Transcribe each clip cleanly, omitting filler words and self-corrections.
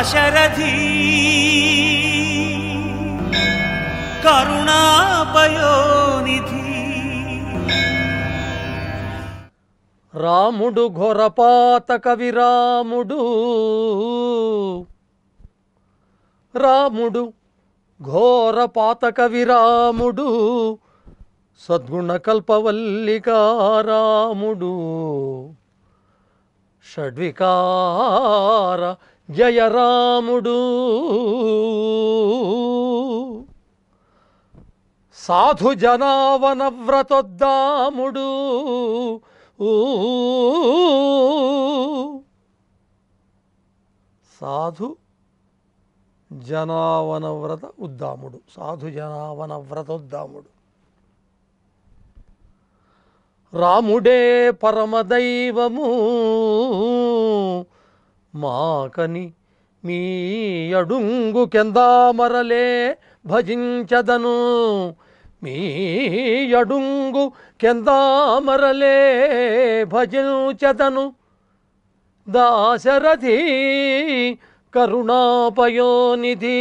దాశరథి కరుణాపయోనిధి. రాముడు ఘోరపాతక విరాముడు, రాముడు ఘోరపాతక విరాముడు, సద్గుణ కల్పవల్లికా రాముడు, షడ్వికార జయ రాముడు, సాధు జనావన వ్రతోద్దాముడు, సాధు జనావన వ్రత ఉద్దాముడు, సాధు జనావన వ్రతోద్దాముడు. రాముడే పరమదైవము మాకని మీ అడుంగు కెందామరలే భజించదను, మీ అడుంగు కెందామరలే భజించదను. దాశరథి కరుణాపయోనిధి.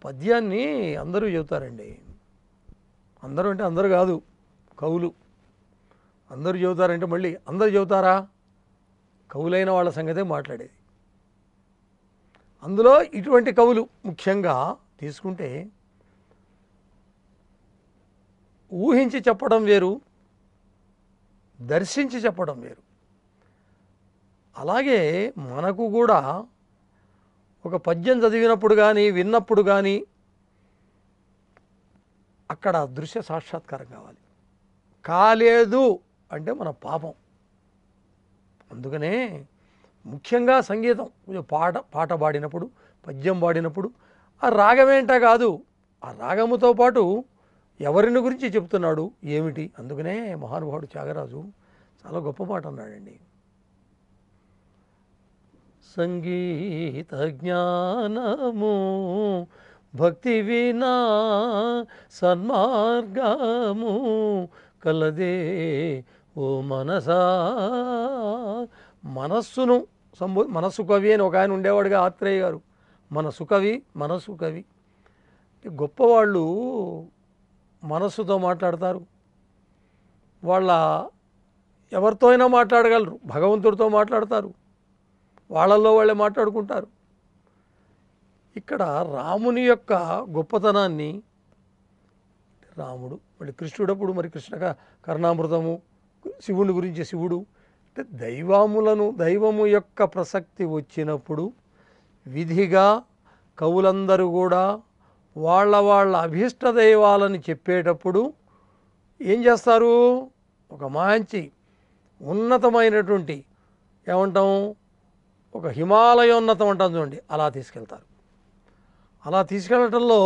పద్యాన్ని అందరూ చెబుతారండి. అందరూ అంటే అందరూ కాదు, కవులు. అందరూ చెబుతారంటే మళ్ళీ అందరూ చెబుతారా? కవులైన వాళ్ళ సంగతే మాట్లాడేది. అందులో ఇటువంటి కవులు ముఖ్యంగా తీసుకుంటే ఊహించి చెప్పడం వేరు, దర్శించి చెప్పడం వేరు. అలాగే మనకు కూడా ఒక పద్యం చదివినప్పుడు కానీ విన్నప్పుడు కానీ అక్కడ దృశ్య సాక్షాత్కారం కావాలి. కాలేదు అంటే మన పాపం. అందుకనే ముఖ్యంగా సంగీతం పాట పాడినప్పుడు, పద్యం పాడినప్పుడు ఆ రాగమేంట కాదు, ఆ రాగముతో పాటు ఎవరిని గురించి చెప్తున్నాడు ఏమిటి. అందుకనే మహానుభావుడు త్యాగరాజు చాలా గొప్ప మాట అన్నాడండి. సంగీత జ్ఞానము భక్తి వినా సన్మార్గము కలదే ఓ మనసా. మనస్సును మనస్సు కవి అని ఒక ఆయన ఉండేవాడుగా, ఆత్రేయ గారు. మనస్సు కవి, మనస్సు కవి. గొప్పవాళ్ళు మనస్సుతో మాట్లాడతారు, వాళ్ళ ఎవరితో అయినా మాట్లాడగలరు, భగవంతుడితో మాట్లాడతారు, వాళ్ళల్లో వాళ్ళే మాట్లాడుకుంటారు. ఇక్కడ రాముని యొక్క గొప్పతనాన్ని, రాముడు మళ్ళీ కృష్ణుడప్పుడు మరి కృష్ణ కర్ణామృతము, శివుని గురించి శివుడు అంటే దైవము యొక్క ప్రసక్తి వచ్చినప్పుడు విధిగా కవులందరూ కూడా వాళ్ళ అభీష్ట దైవాలని చెప్పేటప్పుడు ఏం చేస్తారు? ఒక మంచి ఉన్నతమైనటువంటి ఏమంటాం, ఒక హిమాలయోన్నతం అంటాం చూడండి, అలా తీసుకెళ్తారు. అలా తీసుకెళ్ళటంలో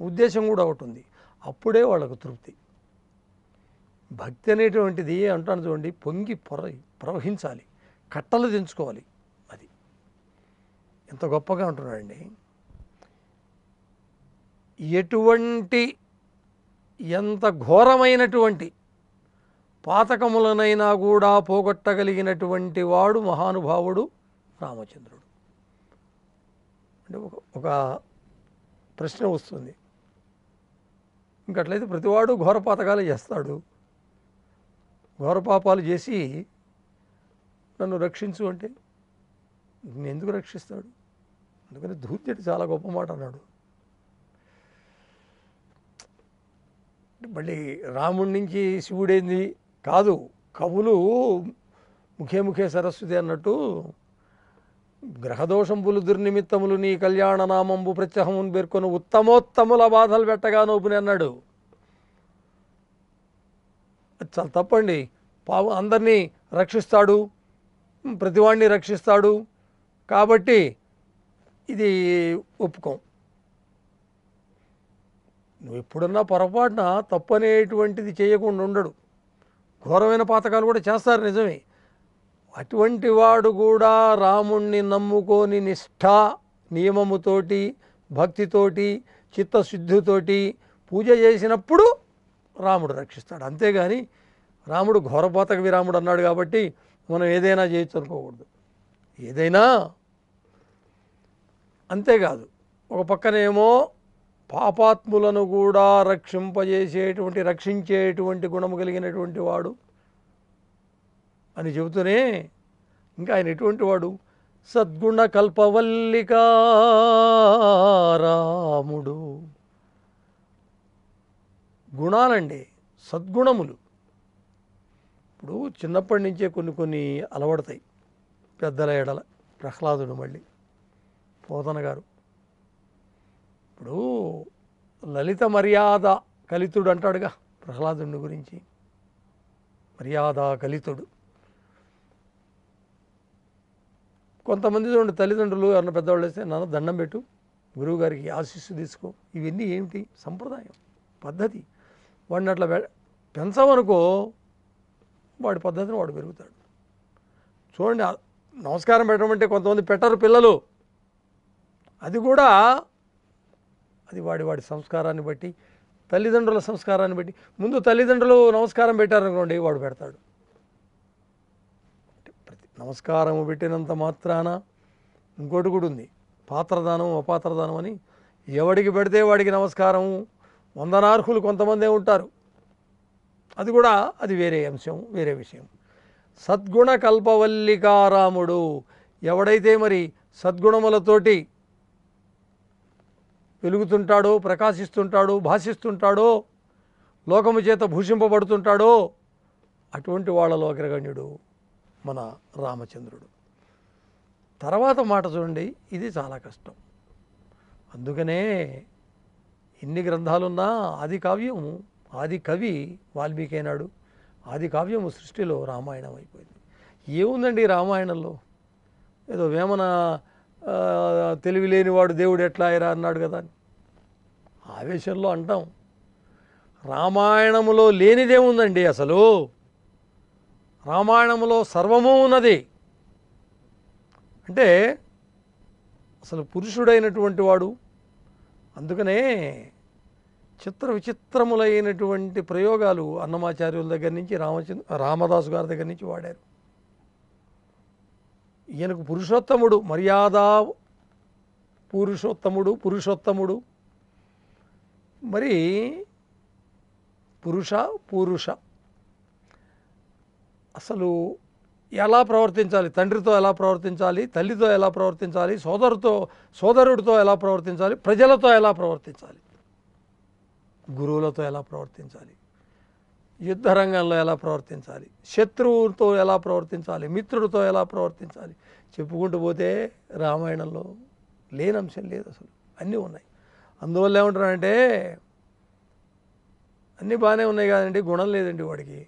ఉద్దేశం కూడా ఒకటి ఉంది. అప్పుడే వాళ్ళకు తృప్తి. భక్తి అనేటువంటిది అంటాను చూడండి, పొంగి ప్రవహించాలి, కట్టలు దించుకోవాలి. అది ఎంత గొప్పగా ఉంటున్నాడండి. ఎంత ఘోరమైనటువంటి పాతకములనైనా కూడా పోగొట్టగలిగినటువంటి వాడు మహానుభావుడు రామచంద్రుడు. అంటే ఒక ప్రశ్న వస్తుంది, ఇంకట్లయితే ప్రతివాడు ఘోర పాతకాలు చేస్తాడు, ఘోర పాపాలు చేసి నన్ను రక్షించు అంటే నేను ఎందుకు రక్షిస్తాడు? అందుకని ధూర్జటి చాలా గొప్ప మాట అన్నాడు. మళ్ళీ రాముడి నుంచి శివుడేంది కాదు, కవులు ముఖే సరస్వతి అన్నట్టు గ్రహదోషంబులు దుర్నిమిత్తములు నీ కళ్యాణ నామంబు ప్రత్యహమును పేర్కొని ఉత్తమోత్తముల బాధలు పెట్టగా నోపుని అన్నాడు. చాలా తప్పండి. అందరినీ రక్షిస్తాడు, ప్రతివాడిని రక్షిస్తాడు కాబట్టి ఇది ఒప్పుకోం. నువ్వు ఎప్పుడన్నా పొరపాటున తప్పు అనేటువంటిది చేయకుండా ఉండడు. ఘోరమైన పాతకాలు కూడా చేస్తారు, నిజమే. అటువంటి వాడు కూడా రాముణ్ణి నమ్ముకొని నిష్ఠా నియమముతోటి భక్తితోటి చిత్తశుద్ధితోటి పూజ చేసినప్పుడు రాముడు రక్షిస్తాడు. అంతేగాని రాముడు ఘోరపాతక విరాముడు అన్నాడు కాబట్టి మనం ఏదైనా చేయొచ్చు అనుకోకూడదు. ఏదైనా అంతేకాదు, ఒక పక్కనేమో పాపాత్ములను కూడా రక్షించేటువంటి గుణము కలిగినటువంటి వాడు అని చెబుతూనే ఇంకా ఆయన ఎటువంటి వాడు? సద్గుణ కల్పవల్లికా రాముడు. గుణాలండి, సద్గుణములు. ఇప్పుడు చిన్నప్పటి నుంచే కొన్ని అలవడతాయి పెద్దల ఎడల. ప్రహ్లాదుడు, మళ్ళీ పోతన గారు. ఇప్పుడు లలిత మర్యాద కలితుడు అంటాడుగా ప్రహ్లాదుని గురించి. మర్యాద కలితుడు. కొంతమంది చూడండి, తల్లిదండ్రులు ఎవరన్నా పెద్దవాళ్ళు వేస్తే నాన్న దండం పెట్టు, గురువుగారికి ఆశీస్సు తీసుకో. ఇవన్నీ ఏమిటి? సంప్రదాయం, పద్ధతి. వాడిని అట్లా పెంచమనుకో, వాడి పద్ధతిని వాడు పెరుగుతాడు. చూడండి, నమస్కారం పెట్టమంటే కొంతమంది పెట్టరు పిల్లలు. అది కూడా వాడి సంస్కారాన్ని బట్టి, తల్లిదండ్రుల సంస్కారాన్ని బట్టి. ముందు తల్లిదండ్రులు నమస్కారం పెట్టారనుకోండి, వాడు పెడతాడు. నమస్కారము పెట్టినంత మాత్రాన ఇంకోటి కూడా ఉంది, పాత్రదానం అపాత్రదానం అని. ఎవడికి పెడితే వాడికి నమస్కారము. వందనార్హులు కొంతమందే ఉంటారు. అది వేరే అంశం, వేరే విషయం. సద్గుణ కల్పవల్లికారాముడు. ఎవడైతే మరి సద్గుణములతోటి వెలుగుతుంటాడో, ప్రకాశిస్తుంటాడో, భాషిస్తుంటాడో, లోకము చేత భూషింపబడుతుంటాడో, అటువంటి వాళ్ళలో అగ్రగణ్యుడు మన రామచంద్రుడు. తర్వాత మాట చూడండి, ఇది చాలా కష్టం. అందుకనే ఇన్ని గ్రంథాలున్నా ఆది కవి వాల్మీకి అయినాడు. ఆది కావ్యము సృష్టిలో రామాయణం అయిపోయింది. ఏముందండి రామాయణంలో? ఏదో వేమన తెలివి లేనివాడు దేవుడు ఎట్లా అయ్యారా అన్నాడు కదా, ఆవేశంలో అంటాం. రామాయణములో లేనిదేముందండి? అసలు రామాయణములో సర్వము ఉన్నది. అంటే అసలు పురుషుడైనటువంటి వాడు. అందుకనే విచిత్రములైనటువంటి ప్రయోగాలు అన్నమాచార్యుల దగ్గర నుంచి రామదాసు గారి దగ్గర నుంచి వాడారు. ఈయనకు పురుషోత్తముడు, మర్యాద పురుషోత్తముడు. మరి పురుష అసలు ఎలా ప్రవర్తించాలి? తండ్రితో ఎలా ప్రవర్తించాలి? తల్లితో ఎలా ప్రవర్తించాలి? సోదరుడితో ఎలా ప్రవర్తించాలి? ప్రజలతో ఎలా ప్రవర్తించాలి? గురువులతో ఎలా ప్రవర్తించాలి? యుద్ధ రంగంలో ఎలా ప్రవర్తించాలి? శత్రువుతో ఎలా ప్రవర్తించాలి? మిత్రుడితో ఎలా ప్రవర్తించాలి? చెప్పుకుంటూ పోతే రామాయణంలో లేని అంశం లేదు. అసలు అన్నీ ఉన్నాయి. అందువల్ల ఏమంటారంటే, అన్నీ బాగానే ఉన్నాయి కాదండి, గుణం లేదండి వాడికి.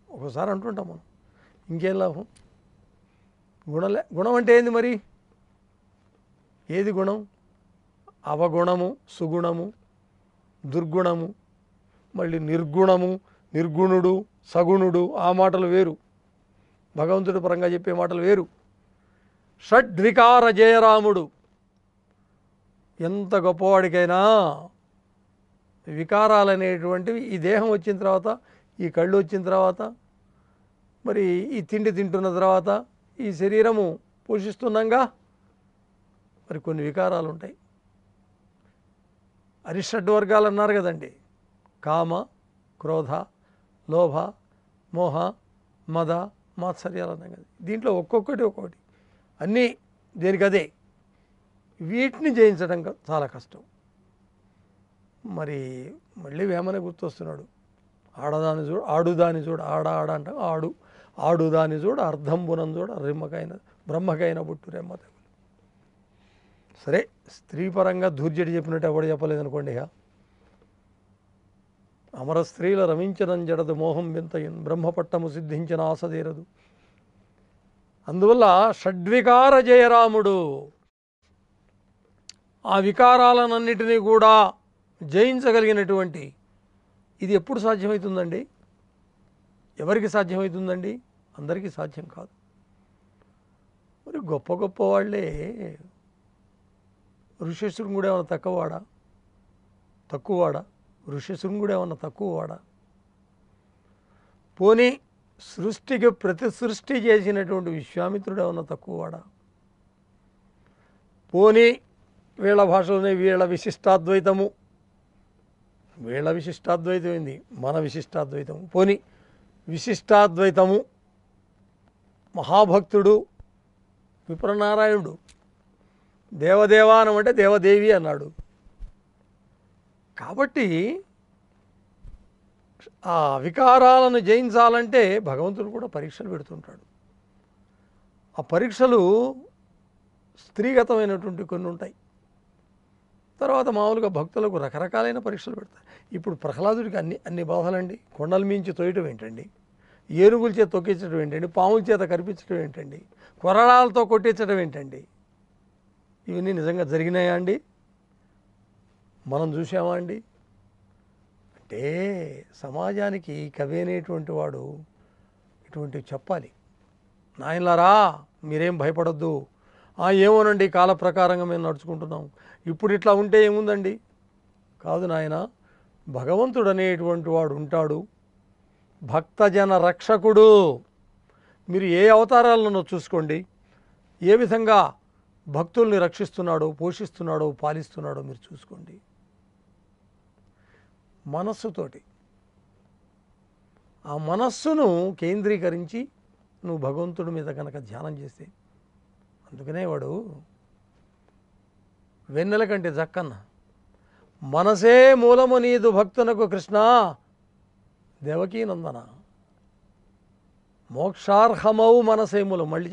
ఒకసారి అంటుంటాం మనం, ఇంకేం లాభం? గుణం అంటే ఏంది మరి? ఏది గుణం? అవగుణము, సుగుణము, దుర్గుణము, మళ్ళీ నిర్గుణము, నిర్గుణుడు, సగుణుడు. ఆ మాటలు వేరు, భగవంతుడి పరంగా చెప్పే మాటలు వేరు. షడ్వికార జయరాముడు. ఎంత గొప్పవాడికైనా వికారాలనేటువంటివి ఈ దేహం వచ్చిన తర్వాత, ఈ కళ్ళు వచ్చిన తర్వాత, మరి ఈ తిండి తింటున్న తర్వాత, ఈ శరీరము పోషిస్తున్నాగా, మరి కొన్ని వికారాలు ఉంటాయి. అరిషడ్వర్గాలు అన్నారు కదండి, కామ, క్రోధ, లోభ, మోహ, మద, మాత్సర్యాలు అన్నాం కదా. దీంట్లో ఒక్కొక్కటి అన్నీ దేనికదే. వీటిని జయించడం చాలా కష్టం. మరి మళ్ళీ వేమనే గుర్తొస్తున్నాడు. ఆడుదాని చూడు ఆడ అంట ఆడుదాని చూడు అర్ధంబునం చూడు బ్రహ్మకైన బుట్టు రెమ్మ తెగులు. సరే, స్త్రీ పరంగా ధూర్జటి చెప్పినట్టు ఎవడు చెప్పలేదనుకోండి. అమర స్త్రీల రమించనం జడదు మోహం వింతయన్ బ్రహ్మపట్టము సిద్ధించిన ఆసదేరదు. అందువల్ల షడ్వికార జయరాముడు. ఆ వికారాలన్నిటినీ కూడా జయించగలిగినటువంటి, ఇది ఎప్పుడు సాధ్యమవుతుందండి? ఎవరికి సాధ్యమవుతుందండి? అందరికీ సాధ్యం కాదు. మరి గొప్ప వాళ్ళే. ఋషేశ్వరుడు కూడా ఏమైనా తక్కువవాడా? ఋషిశృంగుడు ఏమన్నా తక్కువ వాడా? పోనీ సృష్టికి ప్రతి సృష్టి చేసినటువంటి విశ్వామిత్రుడు ఏమన్నా తక్కువ వాడా? పోనీ వీళ్ళ భాషలోనే వీళ్ళ విశిష్టాద్వైతము, వీళ్ళ విశిష్టాద్వైతం ఏంది, మన విశిష్టాద్వైతము. పోనీ విశిష్టాద్వైతము మహాభక్తుడు విప్రనారాయణుడు దేవదేవానం అంటే దేవదేవి అన్నాడు. కాబట్టి ఆ వికారాలను జయించాలంటే భగవంతుడు కూడా పరీక్షలు పెడుతుంటాడు. ఆ పరీక్షలు స్త్రీగతమైనటువంటి కొన్ని ఉంటాయి. తర్వాత మామూలుగా భక్తులకు రకరకాలైన పరీక్షలు పెడతాయి. ఇప్పుడు ప్రహ్లాదుడికి అన్ని బాధలండి. కొండల మించి తోయటం ఏంటండి, ఏనుగుల చేత తొక్కించడం ఏంటండి, పాముల చేత కనిపించడం ఏంటండి, కొరడాలతో కొట్టించడం ఏంటండి? ఇవన్నీ నిజంగా జరిగినాయా అండి? మనం చూసామా అండి? అంటే సమాజానికి కవి అనేటువంటి వాడు ఇటువంటివి చెప్పాలి. నాయనలారా మీరేం భయపడొద్దు, ఏమోనండి కాల ప్రకారంగా మేము నడుచుకుంటున్నాం, ఇప్పుడు ఇట్లా ఉంటే ఏముందండి. కాదు నాయన, భగవంతుడు అనేటువంటి వాడు ఉంటాడు, భక్తజన రక్షకుడు. మీరు ఏ అవతారాలను చూసుకోండి, ఏ విధంగా భక్తుల్ని రక్షిస్తున్నాడో, పోషిస్తున్నాడో, పాలిస్తున్నాడో మీరు చూసుకోండి. మనస్సుతోటి ఆ మనస్సును కేంద్రీకరించి నువ్వు భగవంతుడి మీద కనుక ధ్యానం చేస్తే, అందుకనే వాడు వెన్నెల కంటే జక్కన్న మనసే మూలము నీదు భక్తునకు కృష్ణ దేవకీ నందన మోక్షార్హమౌ మనసే మూలం. మళ్ళీ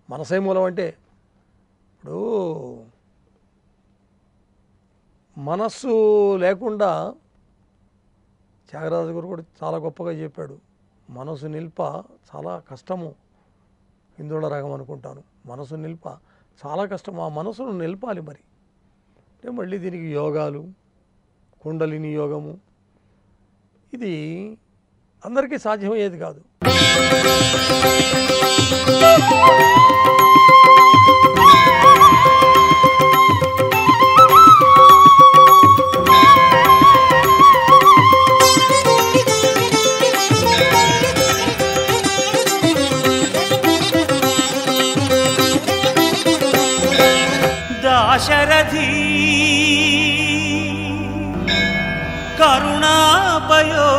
మనసే మూలం అంటే ఇప్పుడు మనస్సు లేకుండా త్యాగరాజు గారు కూడా చాలా గొప్పగా చెప్పాడు, మనసు నిల్ప చాలా కష్టము. హిందువుల రాగం అనుకుంటాను, మనసు నిల్ప చాలా కష్టం. ఆ మనసును నిలపాలి. మరి అంటే మళ్ళీ దీనికి యోగాలు, కుండలిని యోగము, ఇది అందరికీ సాధ్యమయ్యేది కాదు. దాశరథి కరుణాపయోనిధి